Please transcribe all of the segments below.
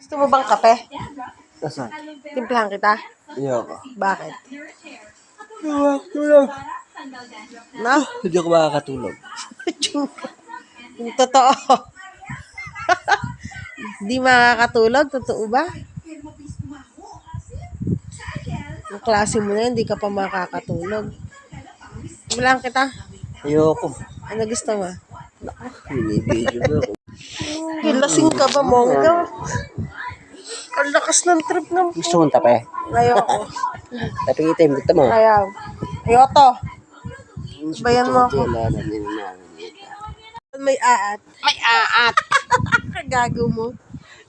Gusto mo bang kape? Nasaan? Timplahan kita? Ayoko. Bakit? Tulog. No? Hindi ako makakatulog. Yung totoo. Hindi makakatulog? Totoo ba? Yung klase mo na, hindi ka pa makakatulog. Timplahan kita? Ayoko. Ano gusto mo? Binibidyo mo ako. Lasing ka ba, Mongga? Ang lakas ng trip ng Gusto mong tape? Ayoko. Tapikitin mo. Gusto mo? Ayoko. Bayan mo ako. Wala na din namin dito. May aat. May aat. Kagago mo.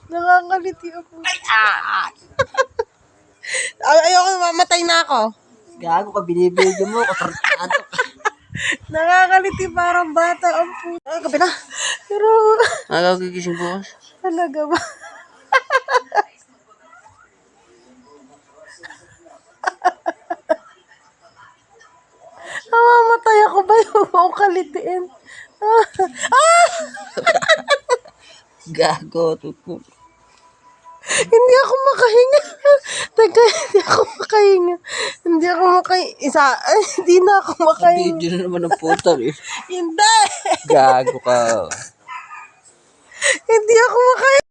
Nakakaliti ako. May aat. Ayoko, mamatay na ako. Gago ka, binibidyo mo. Katartado ka. Nakakaliti parang bata ang puto. Ay, gabi na. Pero, Agaw gigising bukas. talaga ba? Namamatay ako ba yung mong kalitiin? Gago. Tuto. Hindi ako makahinga. Teka, hindi ako makahinga. Hindi na ako makahinga. Video na naman ng putang eh. Hindi! Gago ka. Hindi ako makahinga.